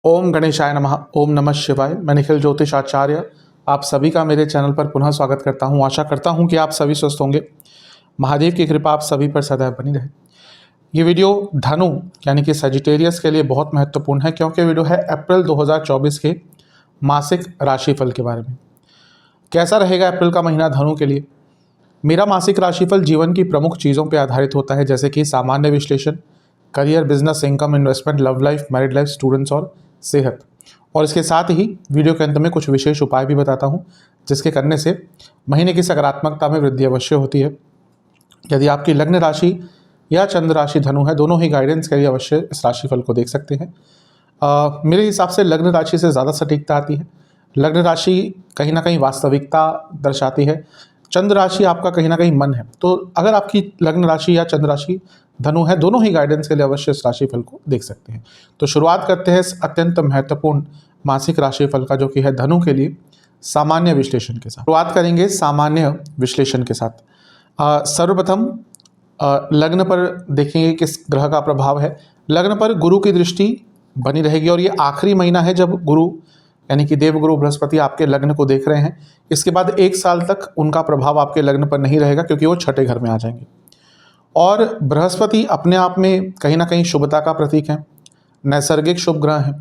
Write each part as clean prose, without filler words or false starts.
ओम गणेशाय नमः। ओम नमः शिवाय। मैं निखिल ज्योतिष आचार्य आप सभी का मेरे चैनल पर पुनः स्वागत करता हूं। आशा करता हूं कि आप सभी स्वस्थ होंगे। महादेव की कृपा आप सभी पर सदैव बनी रहे। ये वीडियो धनु यानी कि सजिटेरियस के लिए बहुत महत्वपूर्ण है, क्योंकि वीडियो है अप्रैल 2024 के मासिक राशिफल के बारे में। कैसा रहेगा अप्रैल का महीना धनु के लिए? मेरा मासिक राशिफल जीवन की प्रमुख चीज़ों पर आधारित होता है, जैसे कि सामान्य विश्लेषण, career, business, income, investment, love life, married life, students और सेहत। और इसके साथ ही वीडियो के अंत में कुछ विशेष उपाय भी बताता हूं, जिसके करने से महीने की सकारात्मकता में वृद्धि अवश्य होती है। यदि आपकी लग्न राशि या चंद्र राशि धनु है, दोनों ही गाइडेंस के लिए अवश्य इस राशिफल को देख सकते हैं। मेरे हिसाब से लग्न राशि से ज़्यादा सटीकता आती है। लग्न राशि कहीं ना कहीं वास्तविकता दर्शाती है, चंद्र राशि आपका कहीं ना कहीं मन है। तो अगर आपकी लग्न राशि या चंद्र राशि धनु है, दोनों ही गाइडेंस के लिए अवश्य इस राशिफल को देख सकते हैं। तो शुरुआत करते हैं इस अत्यंत महत्वपूर्ण मासिक राशिफल का, जो कि है धनु के लिए सामान्य विश्लेषण के साथ। शुरुआत करेंगे सामान्य विश्लेषण के साथ। सर्वप्रथम लग्न पर देखेंगे किस ग्रह का प्रभाव है। लग्न पर गुरु की दृष्टि बनी रहेगी, और ये आखिरी महीना है जब गुरु यानी कि देवगुरु बृहस्पति आपके लग्न को देख रहे हैं। इसके बाद 1 साल तक उनका प्रभाव आपके लग्न पर नहीं रहेगा, क्योंकि वो छठे घर में आ जाएंगे। और बृहस्पति अपने आप में कहीं ना कहीं शुभता का प्रतीक है, नैसर्गिक शुभ ग्रह है।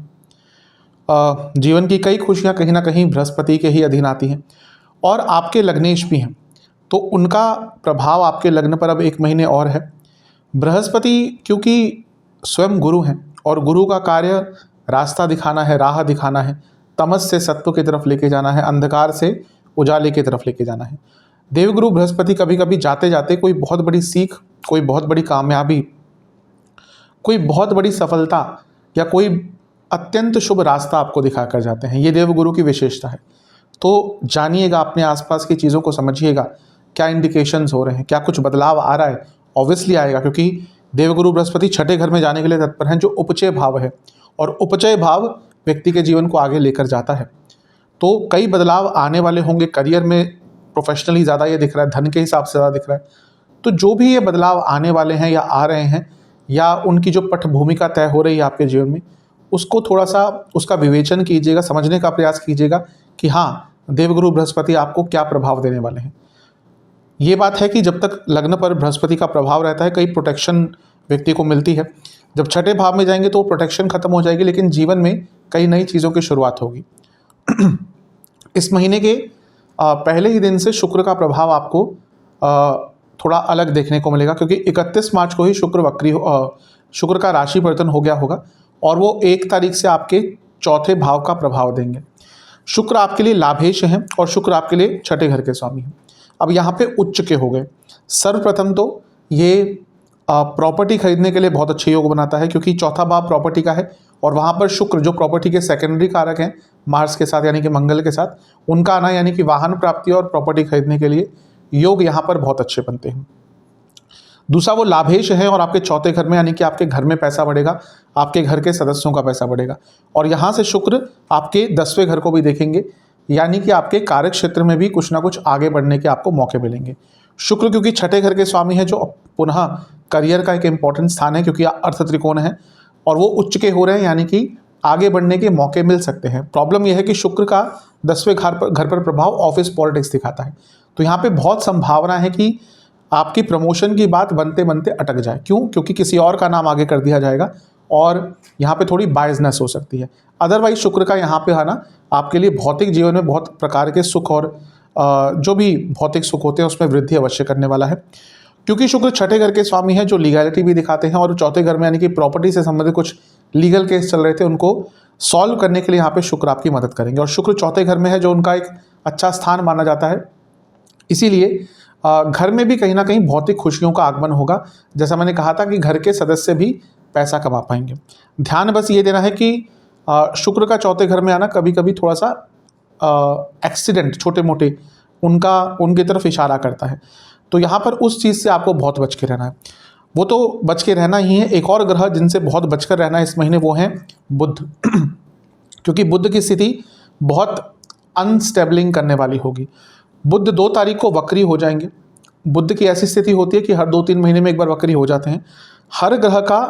जीवन की कई खुशियां कहीं ना कहीं बृहस्पति के ही अधीन आती हैं, और आपके लग्नेश भी हैं, तो उनका प्रभाव आपके लग्न पर अब 1 महीने और है। बृहस्पति क्योंकि स्वयं गुरु हैं, और गुरु का कार्य रास्ता दिखाना है, राह दिखाना है, तमस से सत्व की तरफ लेके जाना है, अंधकार से उजाले की तरफ लेके जाना है। देवगुरु बृहस्पति कभी कभी जाते जाते कोई बहुत बड़ी सीख, कोई बहुत बड़ी कामयाबी, कोई बहुत बड़ी सफलता या कोई अत्यंत शुभ रास्ता आपको दिखा कर जाते हैं। ये देवगुरु की विशेषता है। तो जानिएगा, अपने आसपास की चीज़ों को समझिएगा, क्या इंडिकेशंस हो रहे हैं, क्या कुछ बदलाव आ रहा है। ऑब्वियसली आएगा, क्योंकि देवगुरु बृहस्पति छठे घर में जाने के लिए तत्पर हैं, जो उपचय भाव है, और उपचय भाव व्यक्ति के जीवन को आगे लेकर जाता है। तो कई बदलाव आने वाले होंगे। करियर में प्रोफेशनली ज़्यादा ये दिख रहा है, धन के हिसाब से ज़्यादा दिख रहा है। तो जो भी ये बदलाव आने वाले हैं या आ रहे हैं, या उनकी जो पटभूमिका तय हो रही है आपके जीवन में, उसको थोड़ा सा उसका विवेचन कीजिएगा, समझने का प्रयास कीजिएगा कि हाँ, देवगुरु बृहस्पति आपको क्या प्रभाव देने वाले हैं। ये बात है कि जब तक लग्न पर बृहस्पति का प्रभाव रहता है, कई प्रोटेक्शन व्यक्ति को मिलती है। जब छठे भाव में जाएंगे तो प्रोटेक्शन खत्म हो जाएगी, लेकिन जीवन में कई नई चीज़ों की शुरुआत होगी। इस महीने के पहले ही दिन से शुक्र का प्रभाव आपको थोड़ा अलग देखने को मिलेगा, क्योंकि 31 मार्च को ही शुक्र का राशि परिवर्तन हो गया होगा, और वो 1 तारीख से आपके चौथे भाव का प्रभाव देंगे। शुक्र आपके लिए लाभेश हैं, और शुक्र आपके लिए छठे घर के स्वामी हैं। अब यहाँ पे उच्च के हो गए। सर्वप्रथम तो ये प्रॉपर्टी खरीदने के लिए बहुत अच्छे योग बनाता है, क्योंकि चौथा भाव प्रॉपर्टी का है, और वहाँ पर शुक्र जो प्रॉपर्टी के सेकेंडरी कारक हैं मार्स के साथ यानी कि मंगल के साथ, उनका आना यानी कि वाहन प्राप्ति और प्रॉपर्टी खरीदने के लिए योग यहाँ पर बहुत अच्छे बनते हैं। दूसरा, वो लाभेश है और आपके चौथे घर में, यानी कि आपके घर में पैसा बढ़ेगा, आपके घर के सदस्यों का पैसा बढ़ेगा। और यहाँ से शुक्र आपके 10वें घर को भी देखेंगे, यानी कि आपके कार्य क्षेत्र में भी कुछ ना कुछ आगे बढ़ने के आपको मौके मिलेंगे। शुक्र क्योंकि छठे घर के स्वामी है, जो पुनः करियर का एक इंपॉर्टेंट स्थान है, क्योंकि अर्थ त्रिकोण है, और वो उच्च के हो रहे हैं, यानी कि आगे बढ़ने के मौके मिल सकते हैं। प्रॉब्लम यह है कि शुक्र का 10वें घर पर प्रभाव ऑफिस पॉलिटिक्स दिखाता है। तो यहाँ पे बहुत संभावना है कि आपकी प्रमोशन की बात बनते बनते अटक जाए। क्यों? क्योंकि किसी और का नाम आगे कर दिया जाएगा, और यहाँ पे थोड़ी बायसनेस हो सकती है। अदरवाइज शुक्र का यहाँ पे आना आपके लिए भौतिक जीवन में बहुत प्रकार के सुख और जो भी भौतिक सुख होते हैं उसमें वृद्धि अवश्य करने वाला है। क्योंकि शुक्र छठे घर के स्वामी है, जो लीगैलिटी भी दिखाते हैं, और चौथे घर में यानी कि प्रॉपर्टी से संबंधित कुछ लीगल केस चल रहे थे, उनको सॉल्व करने के लिए यहाँ पे शुक्र आपकी मदद करेंगे। और शुक्र चौथे घर में है, जो उनका एक अच्छा स्थान माना जाता है। इसीलिए घर में भी कहीं ना कहीं भौतिक खुशियों का आगमन होगा। जैसा मैंने कहा था कि घर के सदस्य भी पैसा कमा पाएंगे। ध्यान बस ये देना है कि शुक्र का चौथे घर में आना कभी कभी थोड़ा सा एक्सीडेंट, छोटे मोटे, उनकी तरफ इशारा करता है। तो यहाँ पर उस चीज़ से आपको बहुत बच के रहना है। वो तो बच के रहना ही है। एक और ग्रह जिनसे बहुत बचकर रहना है इस महीने, वो हैं बुध। क्योंकि बुध की स्थिति बहुत अनस्टेबलिंग करने वाली होगी। बुध 2 तारीख को वक्री हो जाएंगे। बुध की ऐसी स्थिति होती है कि हर 2-3 महीने में एक बार वक्री हो जाते हैं। हर ग्रह का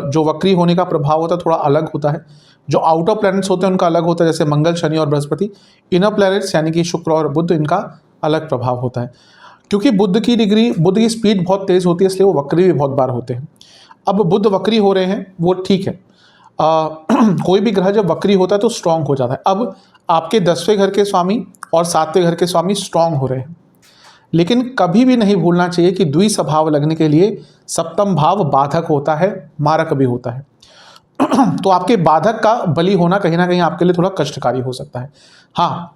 जो वक्री होने का प्रभाव होता है थोड़ा अलग होता है। जो आउटर प्लैनेट्स होते हैं उनका अलग होता है, जैसे मंगल, शनि और बृहस्पति। इनर प्लैनेट्स यानी कि शुक्र और बुध, इनका अलग प्रभाव होता है। क्योंकि बुध की स्पीड बहुत तेज़ होती है, इसलिए वो वक्री भी बहुत बार होते हैं। अब बुध वक्री हो रहे हैं वो ठीक है, कोई भी ग्रह जब वक्री होता है तो स्ट्रांग हो जाता है। अब आपके 10वें घर के स्वामी और 7वें घर के स्वामी स्ट्रांग हो रहे हैं, लेकिन कभी भी नहीं भूलना चाहिए कि द्विस्वभाव लगने के लिए सप्तम भाव बाधक होता है, मारक भी होता है। तो आपके बाधक का बलि होना कहीं ना कहीं आपके लिए थोड़ा कष्टकारी हो सकता है। हाँ,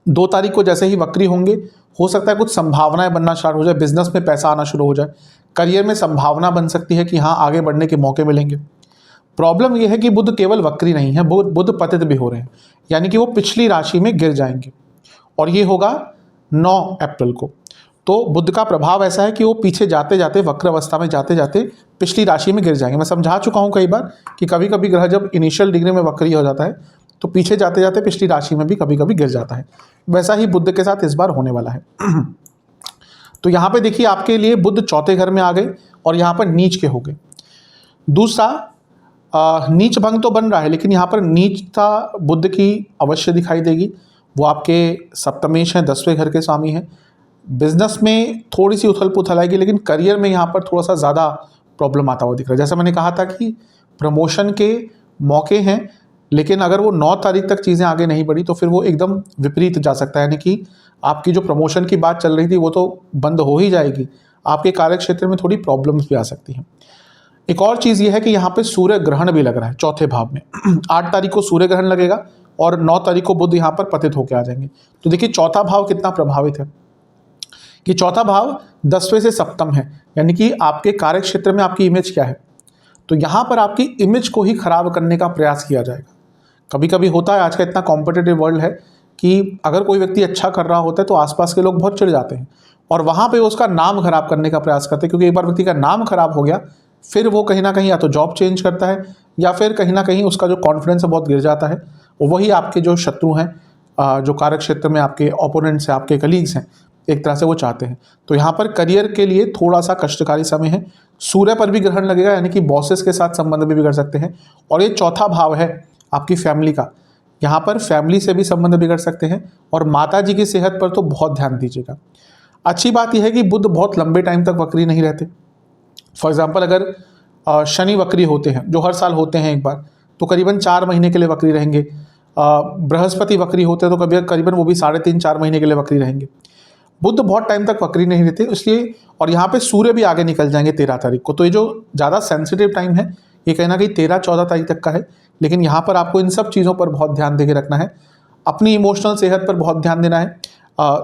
2 तारीख को जैसे ही वक्री होंगे, हो सकता है कुछ संभावनाएं बनना स्टार्ट हो जाए, बिजनेस में पैसा आना शुरू हो जाए, करियर में संभावना बन सकती है कि हाँ आगे बढ़ने के मौके मिलेंगे। प्रॉब्लम यह है कि बुध केवल वक्री नहीं है, बुध पतित भी हो रहे हैं, यानी कि वो पिछली राशि में गिर जाएंगे, और ये होगा 9 अप्रैल को। तो बुध का प्रभाव ऐसा है कि वो पीछे जाते जाते, वक्र अवस्था में जाते जाते पिछली राशि में गिर जाएंगे। मैं समझा चुका हूँ कई बार कि कभी कभी ग्रह जब इनिशियल डिग्री में वक्री हो जाता है तो पीछे जाते जाते पिछली राशि में भी कभी कभी गिर जाता है। वैसा ही बुध के साथ इस बार होने वाला है। तो यहाँ पे देखिए आपके लिए बुध 4थे घर में आ गए और यहाँ पर नीच के हो गए। दूसरा, नीच भंग तो बन रहा है, लेकिन यहाँ पर नीचता बुध की अवश्य दिखाई देगी। वो आपके सप्तमेश हैं, 10वें घर के स्वामी हैं। बिजनेस में थोड़ी सी उथल पुथल आएगी, लेकिन करियर में यहाँ पर थोड़ा सा ज़्यादा प्रॉब्लम आता हुआ दिख रहा है। जैसा मैंने कहा था कि प्रमोशन के मौके हैं, लेकिन अगर वो 9 तारीख तक चीज़ें आगे नहीं बढ़ी तो फिर वो एकदम विपरीत जा सकता है, यानी कि आपकी जो प्रमोशन की बात चल रही थी वो तो बंद हो ही जाएगी। आपके कार्य क्षेत्र में थोड़ी प्रॉब्लम्स भी आ सकती हैं। एक और चीज़ ये है कि यहाँ पे सूर्य ग्रहण भी लग रहा है 4थे भाव में। 8 तारीख को सूर्य ग्रहण लगेगा और 9 तारीख को बुध यहाँ पर पतित होकर आ जाएंगे। तो देखिए 4था भाव कितना प्रभावित है कि 4था भाव 10वें से सप्तम है, यानी कि आपके कार्य क्षेत्र में आपकी इमेज क्या है, तो यहाँ पर आपकी इमेज को ही खराब करने का प्रयास किया जाएगा। कभी कभी होता है, आज का इतना कॉम्पिटिटिव वर्ल्ड है कि अगर कोई व्यक्ति अच्छा कर रहा होता है तो आसपास के लोग बहुत चिढ़ जाते हैं और वहाँ पे उसका नाम खराब करने का प्रयास करते हैं, क्योंकि एक बार व्यक्ति का नाम खराब हो गया फिर वो कहीं ना कहीं या तो जॉब चेंज करता है या फिर कहीं ना कहीं उसका जो कॉन्फिडेंस है बहुत गिर जाता है। वही आपके जो शत्रु हैं, जो कार्य क्षेत्र में आपके ओपोनेंट्स हैं, आपके कलीग्स हैं, एक तरह से वो चाहते हैं। तो यहाँ पर करियर के लिए थोड़ा सा कष्टकारी समय है। सूर्य पर भी ग्रहण लगेगा, यानी कि बॉसेस के साथ संबंध भी बिगड़ सकते हैं। और ये 4था भाव है आपकी फैमिली का, यहाँ पर फैमिली से भी संबंध बिगड़ सकते हैं और माता जी की सेहत पर तो बहुत ध्यान दीजिएगा। अच्छी बात यह है कि बुध बहुत लंबे टाइम तक वक्री नहीं रहते। फॉर एग्जाम्पल, अगर शनि वक्री होते हैं, जो हर साल होते हैं एक बार, तो करीबन 4 महीने के लिए वक्री रहेंगे। बृहस्पति वक्री होते हैं तो कभी करीबन वो भी 3.5-4 महीने के लिए वक्री रहेंगे। बुध बहुत टाइम तक वक्री नहीं रहते, इसलिए। और यहाँ पे सूर्य भी आगे निकल जाएंगे 13 तारीख को। तो ये जो ज़्यादा सेंसिटिव टाइम है ये कहीं ना कहीं 13-14 तारीख तक का है, लेकिन यहाँ पर आपको इन सब चीज़ों पर बहुत ध्यान देके रखना है। अपनी इमोशनल सेहत पर बहुत ध्यान देना है।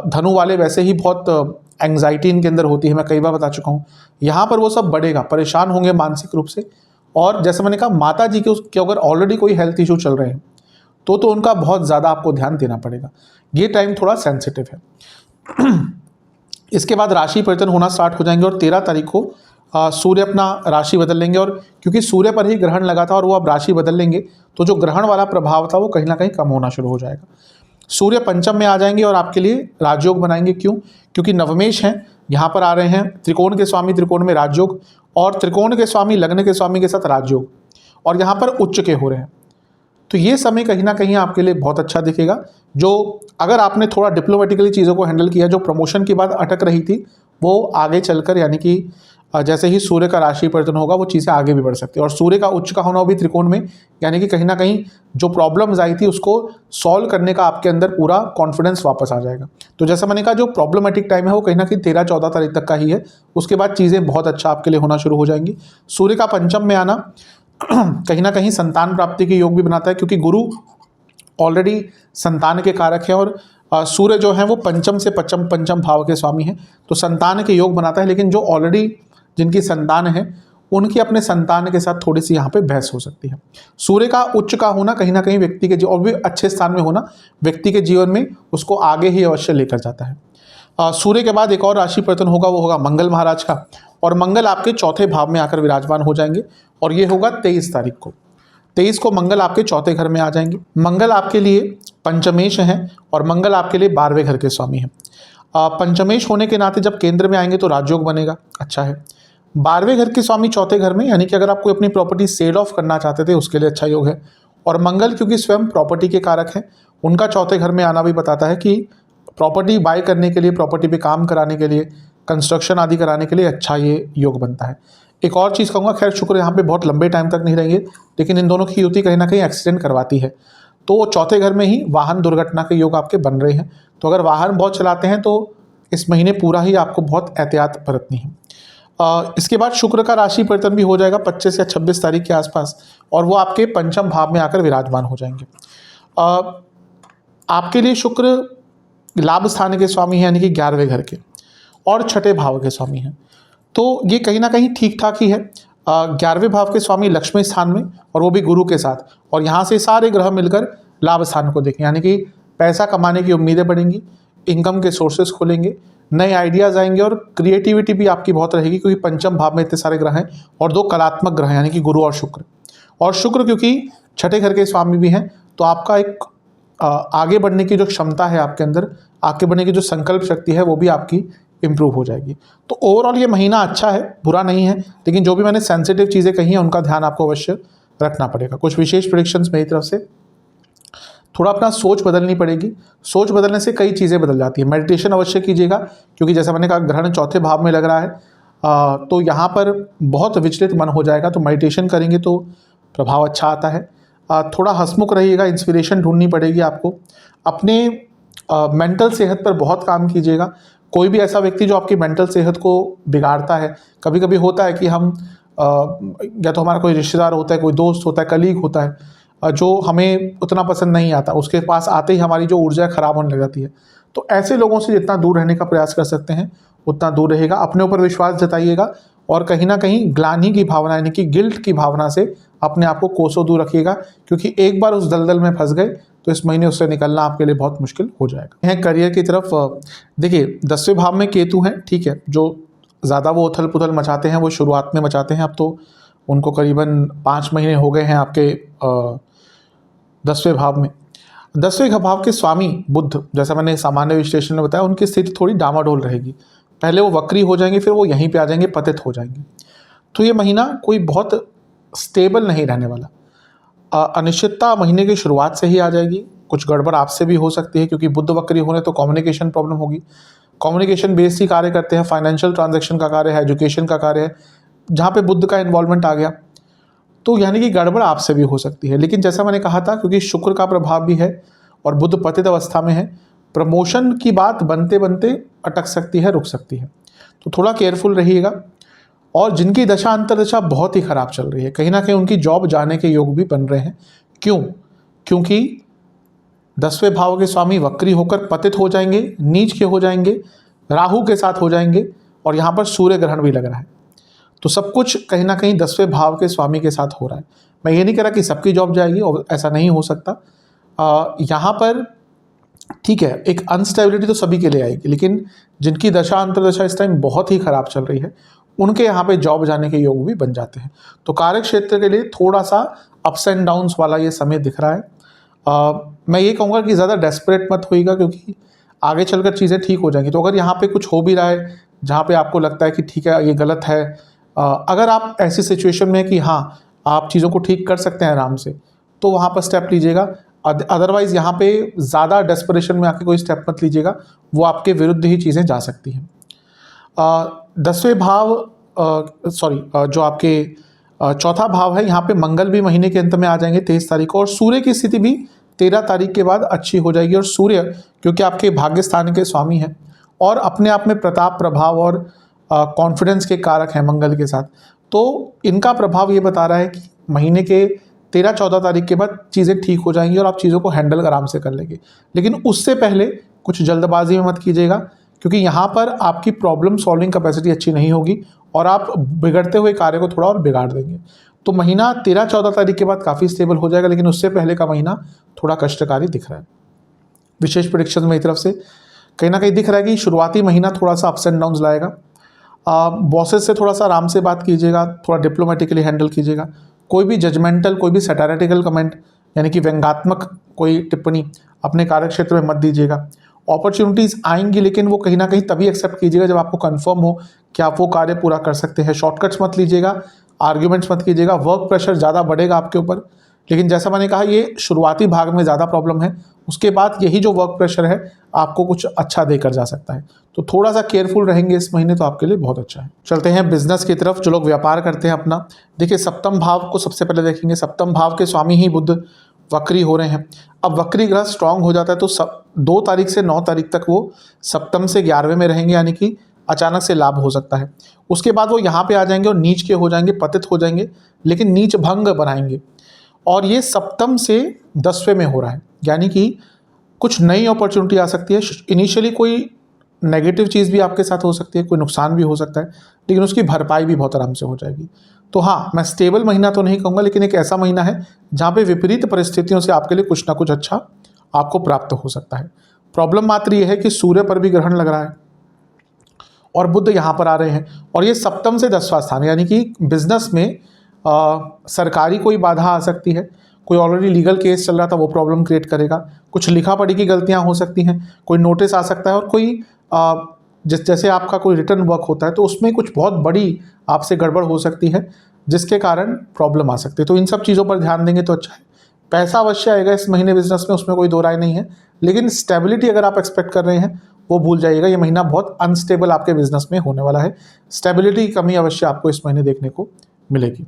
धनु वाले वैसे ही बहुत एंग्जाइटी इनके अंदर होती है, मैं कई बार बता चुका हूँ। यहाँ पर वो सब बढ़ेगा, परेशान होंगे मानसिक रूप से। और जैसे मैंने कहा, माता जी के अगर ऑलरेडी कोई हेल्थ इशू चल रहे हैं तो उनका बहुत ज़्यादा आपको ध्यान देना पड़ेगा। ये टाइम थोड़ा सेंसिटिव है। इसके बाद राशि परिवर्तन होना स्टार्ट हो जाएंगे और 13 तारीख को सूर्य अपना राशि बदल लेंगे। और क्योंकि सूर्य पर ही ग्रहण लगा था और वो अब राशि बदल लेंगे, तो जो ग्रहण वाला प्रभाव था वो कहीं ना कहीं कम होना शुरू हो जाएगा। सूर्य पंचम में आ जाएंगे और आपके लिए राजयोग बनाएंगे। क्यों? क्योंकि नवमेश हैं, यहाँ पर आ रहे हैं। त्रिकोण के स्वामी त्रिकोण में राजयोग, और त्रिकोण के स्वामी लग्न के स्वामी के साथ राजयोग, और यहाँ पर उच्च के हो रहे हैं। तो ये समय कहीं ना कहीं आपके लिए बहुत अच्छा दिखेगा। जो अगर आपने थोड़ा डिप्लोमेटिकली चीज़ों को हैंडल किया, जो प्रमोशन की बात अटक रही थी, वो आगे चलकर, यानी कि जैसे ही सूर्य का राशि परिवर्तन होगा वो चीज़ें आगे भी बढ़ सकती है। और सूर्य का उच्च का होना भी त्रिकोण में, यानी कि कहीं ना कहीं जो प्रॉब्लम्स आई थी उसको सॉल्व करने का आपके अंदर पूरा कॉन्फिडेंस वापस आ जाएगा। तो जैसा मैंने कहा, जो प्रॉब्लमेटिक टाइम है वो कहीं ना कहीं 13-14 तारीख तक का ही है। उसके बाद चीज़ें बहुत अच्छा आपके लिए होना शुरू हो जाएंगी। सूर्य का पंचम में आना कहीं ना कहीं संतान प्राप्ति के योग भी बनाता है, क्योंकि गुरु ऑलरेडी संतान के कारक है और सूर्य जो है वो पंचम से पंचम भाव के स्वामी हैं, तो संतान के योग बनाता है। लेकिन जो ऑलरेडी जिनकी संतान है उनकी अपने संतान के साथ थोड़ी सी यहाँ पे बहस हो सकती है। सूर्य का उच्च का होना कहीं ना कहीं व्यक्ति के और भी अच्छे स्थान में होना व्यक्ति के जीवन में उसको आगे ही अवश्य लेकर जाता है। सूर्य के बाद एक और राशि परिवर्तन होगा, वो होगा मंगल महाराज का, और मंगल आपके 4थे भाव में आकर विराजमान हो जाएंगे और ये होगा 23 तारीख को। 23 को मंगल आपके 4थे घर में आ जाएंगे। मंगल आपके लिए पंचमेश हैं और मंगल आपके लिए 12वें घर के स्वामी हैं। पंचमेश होने के नाते जब केंद्र में आएंगे तो राजयोग बनेगा, अच्छा है। 12वें घर के स्वामी 4थे घर में, यानी कि अगर आप कोई अपनी प्रॉपर्टी सेल ऑफ करना चाहते थे उसके लिए अच्छा योग है। और मंगल क्योंकि स्वयं प्रॉपर्टी के कारक हैं, उनका चौथे घर में आना भी बताता है कि प्रॉपर्टी बाय करने के लिए, प्रॉपर्टी पे काम कराने के लिए, कंस्ट्रक्शन आदि कराने के लिए अच्छा ये योग बनता है। एक और चीज़ कहूँगा, खैर शुक्र यहाँ पे बहुत लंबे टाइम तक नहीं रहेंगे, लेकिन इन दोनों की युति कहीं ना कहीं एक्सीडेंट करवाती है। तो चौथे घर में ही वाहन दुर्घटना के योग आपके बन रहे हैं। तो अगर वाहन बहुत चलाते हैं तो इस महीने पूरा ही आपको बहुत एहतियात बरतनी है। इसके बाद शुक्र का राशि परिवर्तन भी हो जाएगा 25 या 26 तारीख के आसपास, और वो आपके पंचम भाव में आकर विराजमान हो जाएंगे। आपके लिए शुक्र लाभ स्थान के स्वामी हैं, यानी कि 11वें घर के, और छठे भाव के स्वामी हैं। तो ये कहीं ना कहीं ठीक ठाक ही है। 11वें भाव के स्वामी लक्ष्मी स्थान में, और वो भी गुरु के साथ, और यहाँ से सारे ग्रह मिलकर लाभ स्थान को देखें, यानी कि पैसा कमाने की उम्मीदें बढ़ेंगी, इनकम के सोर्सेज खुलेंगे, नए आइडियाज़ आएंगे, और क्रिएटिविटी भी आपकी बहुत रहेगी, क्योंकि पंचम भाव में इतने सारे ग्रह हैं और दो कलात्मक ग्रह हैं, यानी कि गुरु और शुक्र। और शुक्र क्योंकि छठे घर के स्वामी भी हैं, तो आपका एक आगे बढ़ने की जो क्षमता है आपके अंदर, आगे बढ़ने की जो संकल्प शक्ति है, वो भी आपकी इम्प्रूव हो जाएगी। तो ओवरऑल ये महीना अच्छा है, बुरा नहीं है, लेकिन जो भी मैंने सेंसिटिव चीज़ें कही हैं उनका ध्यान आपको अवश्य रखना पड़ेगा। कुछ विशेष प्रेडिक्शंस मेरी तरफ से, थोड़ा अपना सोच बदलनी पड़ेगी। सोच बदलने से कई चीज़ें बदल जाती है। मेडिटेशन अवश्य कीजिएगा, क्योंकि जैसा मैंने कहा ग्रहण चौथे भाव में लग रहा है, तो यहाँ पर बहुत विचलित मन हो जाएगा। तो मेडिटेशन करेंगे तो प्रभाव अच्छा आता है। थोड़ा हंसमुख रहिएगा, इंस्पिरेशन ढूंढनी पड़ेगी आपको। अपने मेंटल सेहत पर बहुत काम कीजिएगा। कोई भी ऐसा व्यक्ति जो आपकी मेंटल सेहत को बिगाड़ता है, कभी कभी होता है कि हम या तो हमारा कोई रिश्तेदार होता है, कोई दोस्त होता है, कलीग होता है, जो हमें उतना पसंद नहीं आता, उसके पास आते ही हमारी जो ऊर्जा खराब होने लग जाती है। तो ऐसे लोगों से जितना दूर रहने का प्रयास कर सकते हैं उतना दूर रहेगा। अपने ऊपर विश्वास जताइएगा, और कहीं ना कहीं ग्लानि की भावना, यानी कि गिल्ट की भावना से अपने आप को कोसों दूर रखिएगा, क्योंकि एक बार उस दलदल में फंस गए तो इस महीने उससे निकलना आपके लिए बहुत मुश्किल हो जाएगा। यह करियर की तरफ देखिए, 10वें भाव में केतु हैं, ठीक है। जो ज़्यादा वो उथल पुथल मचाते हैं वो शुरुआत में मचाते हैं, अब तो उनको करीबन 5 महीने हो गए हैं आपके 10वें भाव में। 10वें भाव के स्वामी बुध, जैसा मैंने सामान्य विश्लेषण में बताया, उनकी स्थिति थोड़ी डामाडोल रहेगी। पहले वो वक्री हो जाएंगे, फिर वो यहीं पे आ जाएंगे, पतित हो जाएंगे। तो ये महीना कोई बहुत स्टेबल नहीं रहने वाला। अनिश्चितता महीने की शुरुआत से ही आ जाएगी। कुछ गड़बड़ आपसे भी हो सकती है, क्योंकि बुध वक्री होने तो कम्युनिकेशन प्रॉब्लम होगी। कम्युनिकेशन बेस्ड ही कार्य करते हैं, फाइनेंशियल ट्रांजैक्शन का कार्य है, एजुकेशन का कार्य है, जहाँ पे बुध का इन्वॉल्वमेंट आ गया तो यानी कि गड़बड़ आपसे भी हो सकती है। लेकिन जैसा मैंने कहा था, क्योंकि शुक्र का प्रभाव भी है और बुध पतित अवस्था में है, प्रमोशन की बात बनते बनते अटक सकती है, रुक सकती है। तो थोड़ा केयरफुल रहिएगा। और जिनकी दशा अंतर्दशा बहुत ही खराब चल रही है, कहीं ना कहीं उनकी जॉब जाने के योग भी बन रहे हैं। क्यों? क्योंकि 10वें भाव के स्वामी वक्री होकर पतित हो जाएंगे, नीच के हो जाएंगे, राहु के साथ हो जाएंगे, और यहाँ पर सूर्य ग्रहण भी लग रहा है। तो सब कुछ कहीं ना कहीं 10वें भाव के स्वामी के साथ हो रहा है। मैं ये नहीं कह रहा कि सबकी जॉब जाएगी, और ऐसा नहीं हो सकता। यहाँ पर ठीक है, एक अनस्टेबिलिटी तो सभी के लिए आएगी, लेकिन जिनकी दशा अंतर्दशा इस टाइम बहुत ही खराब चल रही है, उनके यहाँ पे जॉब जाने के योग भी बन जाते हैं। तो कार्य क्षेत्र के लिए थोड़ा सा अप्स एंड डाउन्स वाला ये समय दिख रहा है। मैं ये कहूँगा कि ज़्यादा डेस्परेट मत होइएगा, क्योंकि आगे चलकर चीज़ें ठीक हो जाएंगी। तो अगर यहाँ पे कुछ हो भी रहा है जहाँ पे आपको लगता है कि ठीक है ये गलत है, अगर आप ऐसी सिचुएशन में कि हाँ आप चीज़ों को ठीक कर सकते हैं आराम से, तो वहाँ पर स्टेप लीजिएगा। अदरवाइज़ यहाँ पे ज़्यादा डेस्परेशन में आके कोई स्टेप मत लीजिएगा, वो आपके विरुद्ध ही चीज़ें जा सकती हैं। 10वें भाव जो आपके चौथा भाव है, यहाँ पे मंगल भी महीने के अंत में आ जाएंगे 23 तारीख को, और सूर्य की स्थिति भी 13 तारीख के बाद अच्छी हो जाएगी। और सूर्य क्योंकि आपके भाग्य स्थान के स्वामी हैं और अपने आप में प्रताप, प्रभाव और कॉन्फिडेंस के कारक हैं मंगल के साथ, तो इनका प्रभाव ये बता रहा है कि महीने के 13-14 तारीख के बाद चीज़ें ठीक हो जाएंगी और आप चीज़ों को हैंडल आराम से कर लेंगे। लेकिन उससे पहले कुछ जल्दबाजी में मत कीजिएगा, क्योंकि यहाँ पर आपकी प्रॉब्लम सॉल्विंग कैपेसिटी अच्छी नहीं होगी और आप बिगड़ते हुए कार्य को थोड़ा और बिगाड़ देंगे। तो महीना 13-14 तारीख के बाद काफ़ी स्टेबल हो जाएगा, लेकिन उससे पहले का महीना थोड़ा कष्टकारी दिख रहा है। विशेष प्रेडिक्शन मेरी तरफ से कहीं ना कहीं दिख रहा है कि शुरुआती महीना थोड़ा सा अप्स एंड डाउन्स लाएगा। बॉसेस से थोड़ा सा आराम से बात कीजिएगा, थोड़ा डिप्लोमेटिकली हैंडल कीजिएगा। कोई भी जजमेंटल, कोई भी सैटारिटिकल कमेंट, यानी कि व्यंग्यात्मक कोई टिप्पणी अपने कार्यक्षेत्र में मत दीजिएगा। अपॉर्चुनिटीज़ आएंगी, लेकिन वो कहीं ना कहीं तभी एक्सेप्ट कीजिएगा जब आपको कंफर्म हो कि आप वो कार्य पूरा कर सकते हैं। शॉर्टकट्स मत लीजिएगा, आर्ग्यूमेंट्स मत कीजिएगा। वर्क प्रेशर ज़्यादा बढ़ेगा आपके ऊपर, लेकिन जैसा मैंने कहा ये शुरुआती भाग में ज़्यादा प्रॉब्लम है, उसके बाद यही जो वर्क प्रेशर है आपको कुछ अच्छा देकर जा सकता है। तो थोड़ा सा केयरफुल रहेंगे इस महीने तो आपके लिए बहुत अच्छा है। चलते हैं बिजनेस की तरफ। जो लोग व्यापार करते हैं अपना, देखिए सप्तम भाव को सबसे पहले देखेंगे। सप्तम भाव के स्वामी ही बुध वक्री हो रहे हैं। अब वक्री ग्रह स्ट्रांग हो जाता है तो 2 तारीख से 9 तारीख तक वो सप्तम से 11वें में रहेंगे, यानी कि अचानक से लाभ हो सकता है। उसके बाद वो यहाँ पे आ जाएंगे और नीच के हो जाएंगे, पतित हो जाएंगे, लेकिन नीच भंग बनाएंगे। और ये सप्तम से 10वें में हो रहा है, यानी कि कुछ नई अपॉर्चुनिटी आ सकती है। इनिशियली कोई नेगेटिव चीज़ भी आपके साथ हो सकती है, कोई नुकसान भी हो सकता है, लेकिन उसकी भरपाई भी बहुत आराम से हो जाएगी। तो हाँ, मैं स्टेबल महीना तो नहीं कहूँगा, लेकिन एक ऐसा महीना है जहाँ पे विपरीत परिस्थितियों से आपके लिए कुछ ना कुछ अच्छा आपको प्राप्त हो सकता है। प्रॉब्लम मात्र ये है कि सूर्य पर भी ग्रहण लग रहा है और बुध यहाँ पर आ रहे हैं, और ये सप्तम से 10वां स्थान, यानी कि बिजनेस में सरकारी कोई बाधा आ सकती है। कोई ऑलरेडी लीगल केस चल रहा था वो प्रॉब्लम क्रिएट करेगा। कुछ लिखा पढ़ी की गलतियाँ हो सकती हैं, कोई नोटिस आ सकता है, और कोई जैसे आपका कोई रिटर्न वर्क होता है तो उसमें कुछ बहुत बड़ी आपसे गड़बड़ हो सकती है, जिसके कारण प्रॉब्लम आ सकती है। तो इन सब चीज़ों पर ध्यान देंगे तो अच्छा है। पैसा अवश्य आएगा इस महीने बिजनेस में, उसमें कोई दो राय नहीं है, लेकिन स्टेबिलिटी अगर आप एक्सपेक्ट कर रहे हैं वो भूल जाइएगा। ये महीना बहुत अनस्टेबल आपके बिजनेस में होने वाला है। स्टेबिलिटी की कमी अवश्य आपको इस महीने देखने को मिलेगी।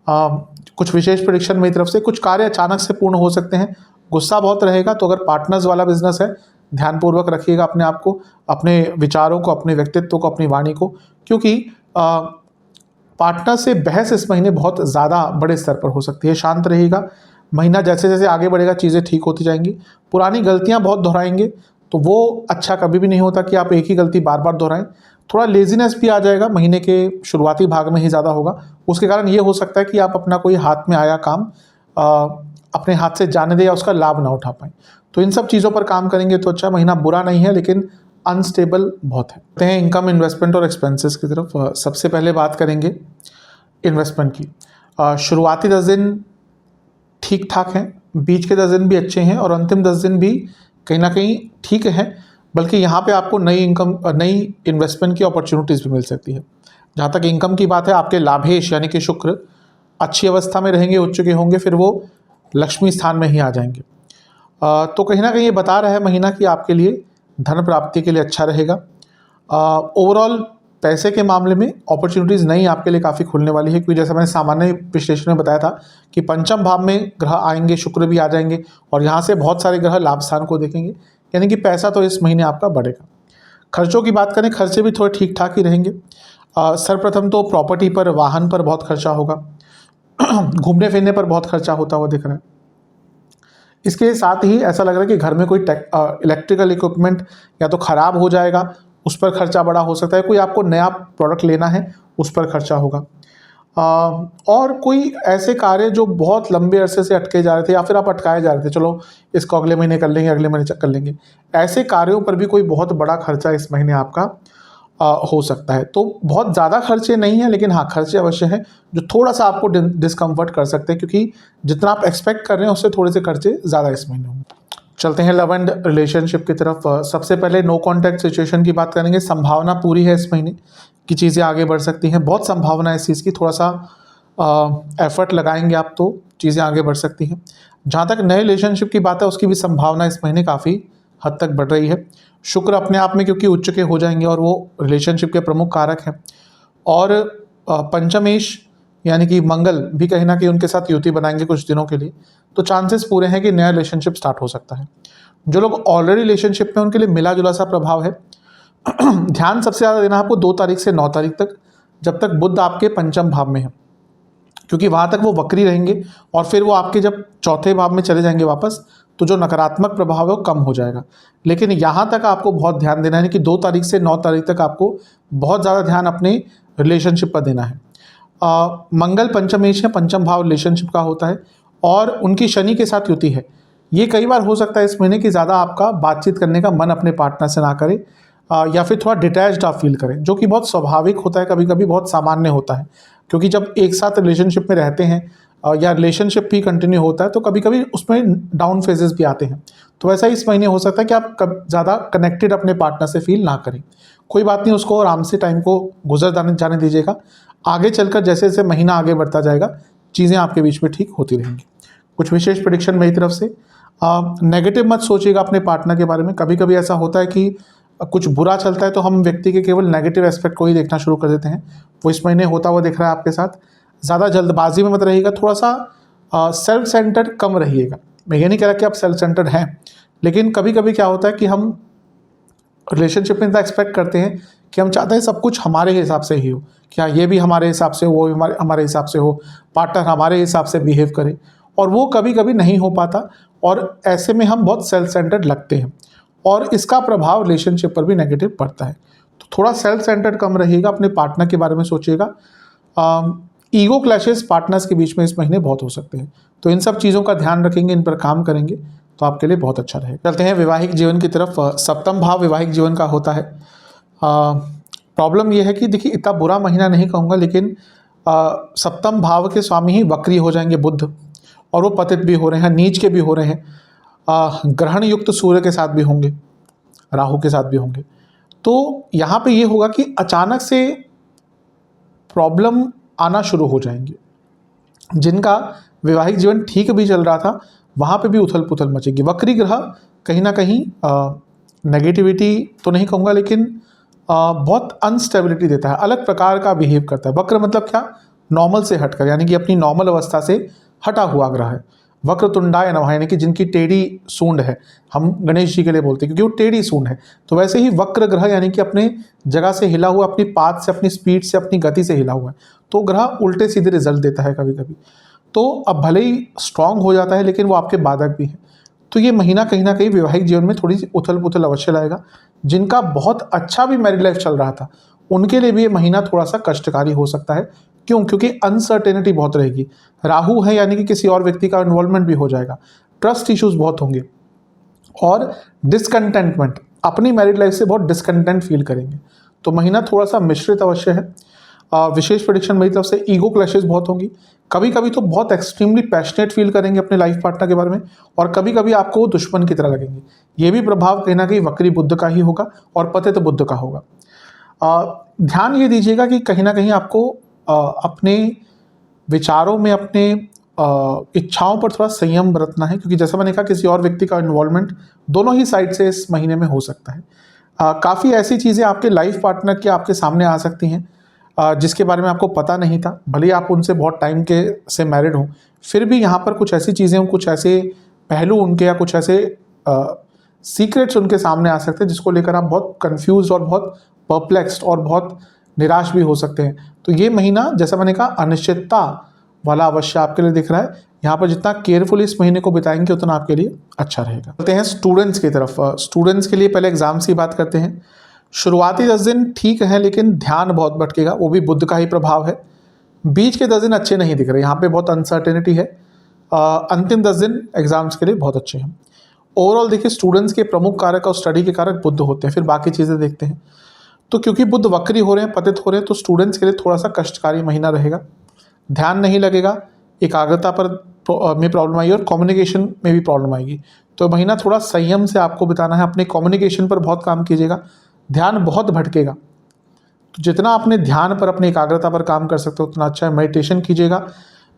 कुछ विशेष प्रेडिक्शन मेरी तरफ से, कुछ कार्य अचानक से पूर्ण हो सकते हैं। गुस्सा बहुत रहेगा, तो अगर पार्टनर्स वाला बिजनेस है ध्यानपूर्वक रखिएगा अपने आप को, अपने विचारों को, अपने व्यक्तित्व को, अपनी वाणी को, क्योंकि पार्टनर से बहस इस महीने बहुत ज़्यादा बड़े स्तर पर हो सकती है। शांत रहिएगा। महीना जैसे जैसे आगे बढ़ेगा चीज़ें ठीक होती जाएंगी। पुरानी गलतियां बहुत दोहराएंगे तो वो अच्छा कभी भी नहीं होता कि आप एक ही गलती बार बार दोहराएं। थोड़ा लेजीनेस भी आ जाएगा, महीने के शुरुआती भाग में ही ज़्यादा होगा। उसके कारण ये हो सकता है कि आप अपना कोई हाथ में आया काम अपने हाथ से जाने दें या उसका लाभ ना उठा पाएँ। तो इन सब चीज़ों पर काम करेंगे तो अच्छा। महीना बुरा नहीं है, लेकिन अनस्टेबल बहुत है। कहते हैं इनकम, इन्वेस्टमेंट और एक्सपेंसेस की तरफ। सबसे पहले बात करेंगे इन्वेस्टमेंट की। शुरुआती 10 दिन ठीक ठाक हैं, बीच के 10 दिन भी अच्छे हैं, और अंतिम 10 दिन भी कहीं ना कहीं ठीक है। बल्कि यहाँ पे आपको नई इनकम, नई इन्वेस्टमेंट की अपॉर्चुनिटीज़ भी मिल सकती है। जहाँ तक इनकम की बात है, आपके लाभेश यानी कि शुक्र अच्छी अवस्था में रहेंगे, उच्च के होंगे, फिर वो लक्ष्मी स्थान में ही आ जाएंगे। तो कहीं ना कहीं ये बता रहा है महीना कि आपके लिए धन प्राप्ति के लिए अच्छा रहेगा। ओवरऑल पैसे के मामले में अपॉर्चुनिटीज़ नई आपके लिए काफ़ी खुलने वाली है, क्योंकि जैसा मैंने सामान्य विश्लेषण में बताया था कि पंचम भाव में ग्रह आएंगे, शुक्र भी आ जाएंगे, और यहाँ से बहुत सारे ग्रह लाभ स्थान को देखेंगे, यानी कि पैसा तो इस महीने आपका बढ़ेगा। खर्चों की बात करें, खर्चे भी थोड़े ठीक ठाक ही रहेंगे। सर्वप्रथम तो प्रॉपर्टी पर, वाहन पर बहुत खर्चा होगा। घूमने फिरने पर बहुत खर्चा होता हुआ दिख रहा है। इसके साथ ही ऐसा लग रहा है कि घर में कोई इलेक्ट्रिकल इक्विपमेंट या तो ख़राब हो जाएगा, उस पर खर्चा बड़ा हो सकता है। कोई आपको नया प्रोडक्ट लेना है, उस पर खर्चा होगा। और कोई ऐसे कार्य जो बहुत लंबे अरसे से अटके जा रहे थे, या फिर आप अटकाए जा रहे थे, चलो इसको अगले महीने कर लेंगे, अगले महीने कर लेंगे, ऐसे कार्यों पर भी कोई बहुत बड़ा खर्चा इस महीने आपका हो सकता है। तो बहुत ज़्यादा खर्चे नहीं है, लेकिन हाँ खर्चे अवश्य हैं जो थोड़ा सा आपको डिस्कम्फर्ट कर सकते हैं, क्योंकि जितना आप एक्सपेक्ट कर रहे हैं उससे थोड़े से खर्चे ज़्यादा इस महीने होंगे। चलते हैं लव एंड रिलेशनशिप की तरफ। सबसे पहले नो कॉन्टैक्ट सिचुएशन की बात करेंगे। संभावना पूरी है इस महीने की चीज़ें आगे बढ़ सकती हैं, बहुत संभावना है इस चीज़ की। थोड़ा सा एफर्ट लगाएंगे आप तो चीज़ें आगे बढ़ सकती हैं। जहाँ तक नए रिलेशनशिप की बात है, उसकी भी संभावना इस महीने काफ़ी हद तक बढ़ रही है। शुक्र अपने आप में क्योंकि उच्च के हो जाएंगे और वो रिलेशनशिप के प्रमुख कारक हैं, और पंचमेश यानी कि मंगल भी कहीं ना कहीं उनके साथ युति बनाएंगे कुछ दिनों के लिए। तो चांसेस पूरे हैं कि नया रिलेशनशिप स्टार्ट हो सकता है। जो लोग ऑलरेडी रिलेशनशिप में, उनके लिए मिला जुला सा प्रभाव है। ध्यान सबसे ज़्यादा देना आपको 2 तारीख से 9 तारीख तक, जब तक बुध आपके पंचम भाव में है, क्योंकि वहाँ तक वो वक्री रहेंगे, और फिर वो आपके जब चौथे भाव में चले जाएंगे वापस, तो जो नकारात्मक प्रभाव है वो कम हो जाएगा। लेकिन यहाँ तक आपको बहुत ध्यान देना है कि 2 तारीख से 9 तारीख तक आपको बहुत ज़्यादा ध्यान अपने रिलेशनशिप पर देना है। मंगल पंचमेश है, पंचम भाव रिलेशनशिप का होता है, और उनकी शनि के साथ युति है। ये कई बार हो सकता है इस महीने कि ज़्यादा आपका बातचीत करने का मन अपने पार्टनर से ना करे, या फिर थोड़ा डिटैच्ड आप फील करें, जो कि बहुत स्वाभाविक होता है, कभी कभी बहुत सामान्य होता है। क्योंकि जब एक साथ रिलेशनशिप में रहते हैं या रिलेशनशिप भी कंटिन्यू होता है, तो कभी कभी उसमें डाउन फेजेस भी आते हैं। तो वैसा इस महीने हो सकता है कि आप ज़्यादा कनेक्टेड अपने पार्टनर से फील ना करें। कोई बात नहीं, उसको आराम से टाइम को गुजर जाने दीजिएगा। आगे चलकर जैसे जैसे महीना आगे बढ़ता जाएगा, चीज़ें आपके बीच में ठीक होती रहेंगी। कुछ विशेष प्रेडिक्शन मेरी तरफ से। नेगेटिव मत सोचिएगा अपने पार्टनर के बारे में। कभी कभी ऐसा होता है कि कुछ बुरा चलता है तो हम व्यक्ति के केवल नेगेटिव एस्पेक्ट को ही देखना शुरू कर देते हैं। वो इस महीने होता हुआ दिख रहा है आपके साथ। ज़्यादा जल्दबाजी में मत रहिएगा, थोड़ा सा सेल्फ सेंटर्ड कम रहिएगा। मैं ये नहीं कह रहा कि आप सेल्फ सेंटर्ड हैं, लेकिन कभी कभी क्या होता है कि हम रिलेशनशिप में इतना एक्सपेक्ट करते हैं कि हम चाहते हैं सब कुछ हमारे हिसाब से ही हो, क्या ये भी हमारे हिसाब से हो, वो भी हमारे हिसाब से हो, पार्टनर हमारे हिसाब से बिहेव करे, और वो कभी कभी नहीं हो पाता और ऐसे में हम बहुत सेल्फ सेंटर्ड लगते हैं और इसका प्रभाव रिलेशनशिप पर भी नेगेटिव पड़ता है। तो थोड़ा सेल्फ सेंटर्ड कम रहिएगा, अपने पार्टनर के बारे में सोचिएगा। ईगो क्लैशेस पार्टनर्स के बीच में इस महीने बहुत हो सकते हैं, तो इन सब चीज़ों का ध्यान रखेंगे, इन पर काम करेंगे तो आपके लिए बहुत अच्छा रहेगा। चलते हैं वैवाहिक जीवन की तरफ। सप्तम भाव वैवाहिक जीवन का होता है। प्रॉब्लम यह है कि देखिए, इतना बुरा महीना नहीं कहूँगा, लेकिन सप्तम भाव के स्वामी ही वक्री हो जाएंगे बुध, और वो पतित भी हो रहे हैं, नीच के भी हो रहे हैं, ग्रहण युक्त सूर्य के साथ भी होंगे, राहु के साथ भी होंगे। तो यहाँ पे ये होगा कि अचानक से प्रॉब्लम आना शुरू हो जाएंगे। जिनका वैवाहिक जीवन ठीक भी चल रहा था वहाँ पे भी उथल पुथल मचेगी। वक्री ग्रह कहीं ना कहीं नेगेटिविटी तो नहीं कहूँगा, लेकिन बहुत अनस्टेबिलिटी देता है, अलग प्रकार का बिहेव करता है। वक्र मतलब क्या? नॉर्मल से हटकर, यानी कि अपनी नॉर्मल अवस्था से हटा हुआ ग्रह है। वक्रतुंडाय नमः, यानी कि जिनकी टेढ़ी सूंड है, हम गणेश जी के लिए बोलते हैं क्योंकि वो टेढ़ी सूंड है। तो वैसे ही वक्र ग्रह यानी कि अपने जगह से हिला हुआ, अपनी पाथ से, अपनी स्पीड से, अपनी गति से हिला हुआ है, तो ग्रह उल्टे सीधे रिजल्ट देता है कभी कभी। तो अब भले ही स्ट्रांग हो जाता है, लेकिन वो आपके बाधक भी है। तो ये महीना कहीं ना कहीं वैवाहिक जीवन में थोड़ी सी उथल पुथल अवश्य लाएगा। जिनका बहुत अच्छा भी मैरिड लाइफ चल रहा था उनके लिए भी ये महीना थोड़ा सा कष्टकारी हो सकता है। क्यों? क्योंकि अनसर्टेनिटी बहुत रहेगी। राहु है, यानी कि किसी और व्यक्ति का इन्वॉल्वमेंट भी हो जाएगा, ट्रस्ट इश्यूज बहुत होंगे, और डिसकंटेंटमेंट, अपनी मैरिड लाइफ से बहुत डिसकंटेंट फील करेंगे। तो महीना थोड़ा सा मिश्रित अवश्य है। विशेष प्रेडिक्शन मेरी तरफ से, ईगो क्लैशेस बहुत होंगी। कभी कभी तो बहुत एक्सट्रीमली पैशनेट फील करेंगे अपने लाइफ पार्टनर के बारे में, और कभी कभी आपको वो दुश्मन की तरह लगेंगे। ये भी प्रभाव कहीं ना कहीं वक्री बुध का ही होगा और पतित बुध का होगा। ध्यान ये दीजिएगा कि कहीं ना कहीं आपको अपने विचारों में, अपने इच्छाओं पर थोड़ा संयम बरतना है, क्योंकि जैसा मैंने कहा किसी और व्यक्ति का इन्वॉल्वमेंट दोनों ही साइड से इस महीने में हो सकता है। काफ़ी ऐसी चीज़ें आपके लाइफ पार्टनर की आपके सामने आ सकती हैं जिसके बारे में आपको पता नहीं था, भले ही आप उनसे बहुत टाइम के से मैरिड हों, फिर भी यहाँ पर कुछ ऐसी चीज़ें हों, कुछ ऐसे पहलू उनके या कुछ ऐसे सीक्रेट्स उनके सामने आ सकते हैं जिसको लेकर आप बहुत कंफ्यूज और बहुत परप्लेक्स्ड और बहुत निराश भी हो सकते हैं। तो ये महीना, जैसा मैंने कहा, अनिश्चितता वाला अवश्य आपके लिए दिख रहा है। यहाँ पर जितना केयरफुल इस महीने को बिताएंगे उतना आपके लिए अच्छा रहेगा। चलते हैं स्टूडेंट्स की तरफ। स्टूडेंट्स के लिए पहले एग्जाम्स की बात करते हैं। शुरुआती 10 दिन ठीक है, लेकिन ध्यान बहुत भटकेगा, वो भी बुध का ही प्रभाव है। बीच के 10 दिन अच्छे नहीं दिख रहे, यहाँ पे बहुत अनसर्टेनिटी है। अंतिम 10 दिन एग्जाम्स के लिए बहुत अच्छे हैं। ओवरऑल देखिए, स्टूडेंट्स के प्रमुख कारक और स्टडी के कारक बुध होते हैं, फिर बाकी चीज़ें देखते हैं। तो क्योंकि बुध वक्री हो रहे हैं, पतित हो रहे हैं, तो स्टूडेंट्स के लिए थोड़ा सा कष्टकारी महीना रहेगा। ध्यान नहीं लगेगा, एकाग्रता पर में प्रॉब्लम आएगी और कम्युनिकेशन में भी प्रॉब्लम आएगी। तो महीना थोड़ा संयम से आपको बिताना है, अपने कम्युनिकेशन पर बहुत काम कीजिएगा। ध्यान बहुत भटकेगा, तो जितना अपने ध्यान पर, अपनी एकाग्रता पर काम कर सकते हो उतना अच्छा है। मेडिटेशन कीजिएगा।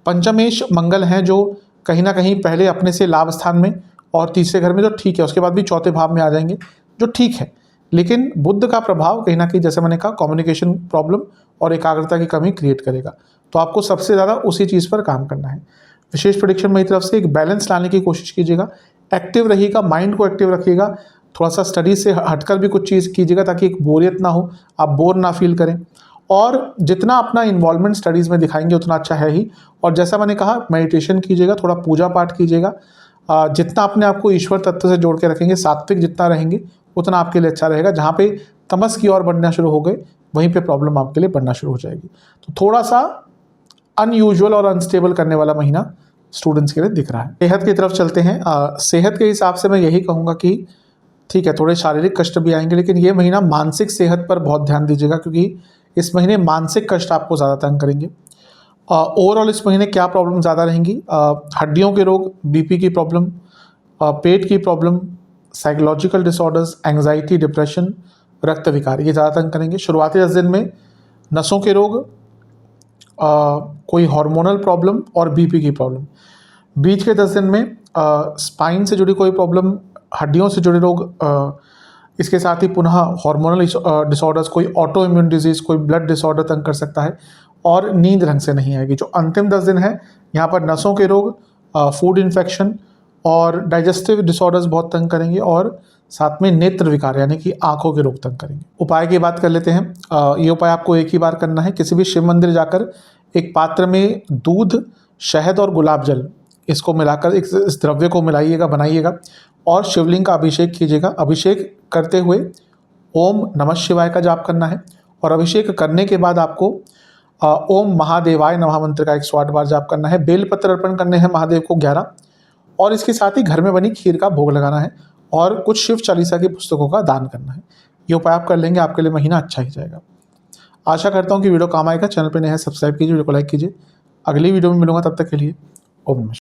पंचमेश मंगल हैं जो कहीं ना कहीं पहले अपने से लाभ स्थान में और तीसरे घर में, जो ठीक है, उसके बाद भी चौथे भाव में आ जाएंगे, जो ठीक है। लेकिन बुध का प्रभाव कहीं ना कहीं, जैसे मैंने कहा, कम्युनिकेशन प्रॉब्लम और एकाग्रता की कमी क्रिएट करेगा। तो आपको सबसे ज़्यादा उसी चीज़ पर काम करना है। विशेष प्रेडिक्शन मेरी तरफ से, एक बैलेंस लाने की कोशिश कीजिएगा, एक्टिव रहिएगा, माइंड को एक्टिव रखिएगा, थोड़ा सा स्टडी से हटकर भी कुछ चीज़ कीजिएगा ताकि एक बोरियत ना हो, आप बोर ना फील करें। और जितना अपना इन्वॉल्वमेंट स्टडीज़ में दिखाएंगे उतना अच्छा है ही। और जैसा मैंने कहा, मेडिटेशन कीजिएगा, थोड़ा पूजा पाठ कीजिएगा। जितना अपने आप को ईश्वर तत्व से जोड़ के रखेंगे, सात्विक जितना रहेंगे, उतना आपके लिए अच्छा रहेगा। जहाँ पे तमस की ओर बढ़ना शुरू हो गए, वहीं पे प्रॉब्लम आपके लिए बढ़ना शुरू हो जाएगी। तो थोड़ा सा अनयूजुअल और अनस्टेबल करने वाला महीना स्टूडेंट्स के लिए दिख रहा है। सेहत की तरफ चलते हैं। सेहत के हिसाब से मैं यही कहूँगा कि ठीक है, थोड़े शारीरिक कष्ट भी आएंगे, लेकिन ये महीना मानसिक सेहत पर बहुत ध्यान दीजिएगा, क्योंकि इस महीने मानसिक कष्ट आपको ज़्यादा तंग करेंगे। ओवरऑल इस महीने क्या प्रॉब्लम ज़्यादा रहेंगी? हड्डियों के रोग, बीपी की प्रॉब्लम, पेट की problem, psychological disorders, anxiety, depression, रक्त विकार, ये ज़्यादा तंग करेंगे। शुरुआती 10 दिन में नसों के रोग, कोई हार्मोनल प्रॉब्लम और बीपी की प्रॉब्लम। बीच के 10 दिन में स्पाइन से जुड़ी कोई प्रॉब्लम, हड्डियों से जुड़े रोग, इसके साथ ही पुनः हार्मोनल डिसऑर्डर्स, कोई ऑटो इम्यून डिजीज़, कोई ब्लड डिसऑर्डर तंग कर सकता है और नींद ढंग से नहीं आएगी। जो अंतिम 10 दिन है यहाँ पर नसों के रोग, फूड इन्फेक्शन और डाइजेस्टिव डिसऑर्डर्स बहुत तंग करेंगे और साथ में नेत्र विकार यानी कि आंखों के रोग तंग करेंगे। उपाय की बात कर लेते हैं। ये उपाय आपको एक ही बार करना है। किसी भी शिव मंदिर जाकर एक पात्र में दूध, शहद और गुलाब जल, इसको मिलाकर इस द्रव्य को मिलाइएगा, बनाइएगा और शिवलिंग का अभिषेक कीजिएगा। अभिषेक करते हुए ओम नमः शिवाय का जाप करना है और अभिषेक करने के बाद आपको ओम महादेवाय नमः मंत्र का 108 बार जाप करना है। बेलपत्र अर्पण करने हैं महादेव को 11 और इसके साथ ही घर में बनी खीर का भोग लगाना है और कुछ शिव चालीसा की पुस्तकों का दान करना है। ये उपाय आप कर लेंगे, आपके लिए महीना अच्छा ही जाएगा। आशा करता हूँ कि वीडियो काम आएगा। चैनल पर नए हैं, सब्सक्राइब कीजिए, वीडियो को लाइक कीजिए। अगली वीडियो में मिलूंगा, तब तक के लिए ओम नमः।